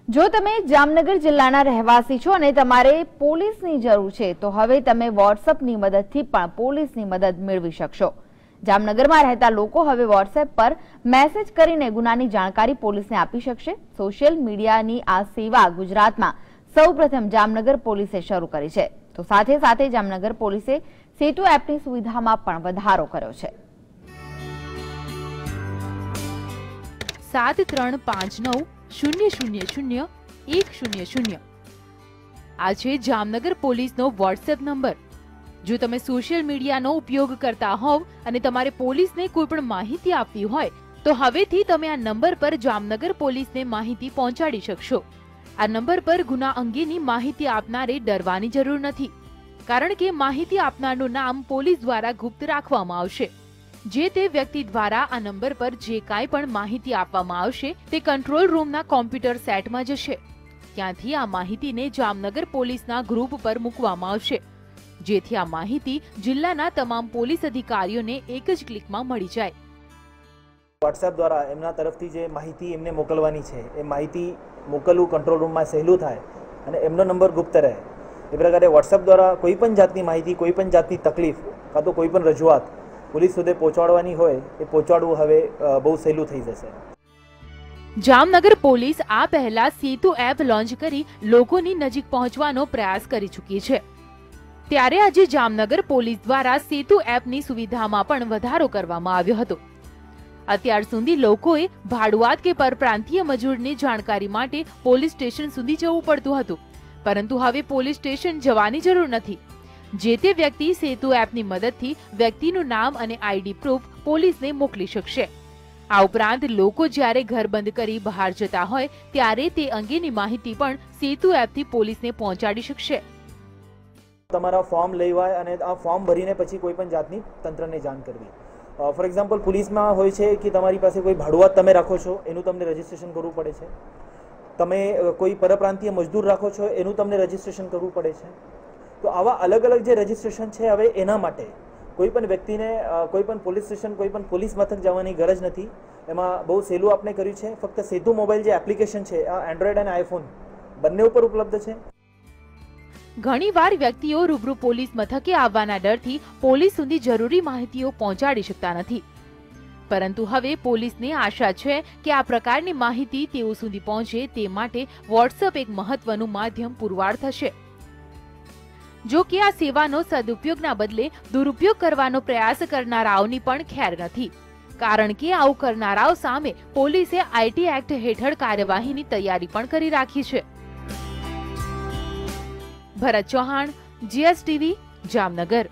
જો તમે જામનગર જિલ્લાના રહેવાસી છો અને તમારે પોલીસની જરૂર છે તો હવે તમે વોટ્સએપની મદદથી પણ પોલીસની મદદ મેળવી શકશો। જામનગરમાં રહેતા લોકો હવે વોટ્સએપ પર મેસેજ કરીને ગુનાની જાણકારી પોલીસને આપી શકશે। સોશિયલ મીડિયાની આ સેવા ગુજરાતમાં સૌપ્રથમ જામનગર પોલીસે શરૂ કરી છે, તો સાથે સાથે જામનગર પોલીસે સેતુ એપની સુવિધામાં પણ વધારો કર્યો છે। 7359000100 આ છે જામનગર પોલીસનો વોટ્સએપ નંબર। જો તમે સોશિયલ મીડિયાનો ઉપયોગ કરતા હોવ અને તમારે પોલીસને કોઈ પણ માહિતી આપવી હોય તો હવેથી તમે આ નંબર પર જામનગર પોલીસને માહિતી પહોંચાડી શકશો। આ નંબર પર ગુના અંગેની માહિતી આપનારે ડરવાની જરૂર નથી, કારણ કે માહિતી આપનારનું નામ પોલીસ દ્વારા ગુપ્ત રાખવામાં આવશે। જે તે વ્યક્તિ દ્વારા આ નંબર પર જે કાંઈ પણ માહિતી આપવામાં આવશે તે કંટ્રોલ રૂમના કોમ્પ્યુટર સેટમાં જશે। ત્યાંથી આ માહિતીને જામનગર પોલીસના ગ્રુપ પર મૂકવામાં આવશે, જેથી આ માહિતી જિલ્લાના તમામ પોલીસ અધિકારીઓને એક જ ક્લિકમાં મળી જાય। વોટ્સએપ દ્વારા એમના તરફથી જે માહિતી એમને મોકલવાની છે એ માહિતી મોકલવું કંટ્રોલ રૂમમાં સહેલું થાય અને એમનો નંબર ગુપ્ત રહે। એ પ્રકારે વોટ્સએપ દ્વારા કોઈ પણ જાતની માહિતી, કોઈ પણ જાતની તકલીફ કાં તો કોઈ પણ રજૂઆત પોલીસ સુધી પહોંચાડવાની હોય એ પહોંચાડવું હવે બહુ સહેલું થઈ જશે। જામનગર પોલીસ આ પહેલા સેતુ એપ લોન્ચ કરી લોકોની નજીક પહોંચવાનો પ્રયાસ કરી ચૂકી છે, ત્યારે આજે જામનગર પોલીસ દ્વારા સેતુ એપની સુવિધામાં પણ વધારો કરવામાં આવ્યો હતો। અત્યાર સુધી લોકોએ ભાડુઆત કે પરપ્રાંતીય મજૂરની જાણકારી માટે પોલીસ સ્ટેશન સુધી જવું પડતું હતું, પરંતુ હવે પોલીસ સ્ટેશન જવાની જરૂર નથી। જે તે વ્યક્તિ સેતુ એપની મદદથી વ્યક્તિનું નામ અને આઈડી પ્રૂફ પોલીસને મોકલી શકશે। આ ઉપરાંત લોકો જ્યારે ઘર બંધ કરી બહાર જતા હોય ત્યારે તે અંગેની માહિતી પણ સેતુ એપથી પોલીસને પહોંચાડી શકશે। તમારા ફોર્મ લેવાય અને આ ફોર્મ ભરીને પછી કોઈ પણ જાતની તંત્રને જાણ કરવી। ફોર એક્ઝામ્પલ પોલીસમાં હોય છે કે તમારી પાસે કોઈ ભાડુઆત તમે રાખો છો એનું તમને રજિસ્ટ્રેશન કરવું પડે છે, તમે કોઈ પરપ્રાંતીય મજદૂર રાખો છો એનું તમને રજિસ્ટ્રેશન કરવું પડે છે। તો આવા અલગ અલગ જે રજિસ્ટ્રેશન છે હવે એના માટે કોઈ પણ વ્યક્તિને કોઈ પણ પોલીસ સ્ટેશન, કોઈ પણ પોલીસ મથક જવાની ગરજ નથી। એમાં બહુ સહેલું આપણે કર્યું છે। ફક્ત સેતુ મોબાઈલ જે એપ્લિકેશન છે આ એન્ડ્રોઈડ અને આઈફોન બંને ઉપર ઉપલબ્ધ છે। ઘણીવાર વ્યક્તિઓ રૂબરૂ પોલીસ મથકે આવવાના ડરથી પોલીસ સુધી જરૂરી માહિતીઓ પહોંચાડી શકતા નથી, પરંતુ હવે પોલીસને આશા છે કે આ પ્રકારની માહિતી તેઓ સુધી પહોંચે તે માટે વોટ્સએપ એક મહત્વનું માધ્યમ પુરવાર થશે। જો કે આ સેવાનો સદુપયોગના બદલે દુરુપયોગ કરવાનો પ્રયાસ કરનારાઓની પણ ખેર નથી, કારણ કે આવું કરનારાઓ સામે પોલીસે આઈટી એક્ટ હેઠળ કાર્યવાહીની તૈયારી પણ કરી રાખી છે। ભરત ચૌહાણ, GSTV, જામનગર।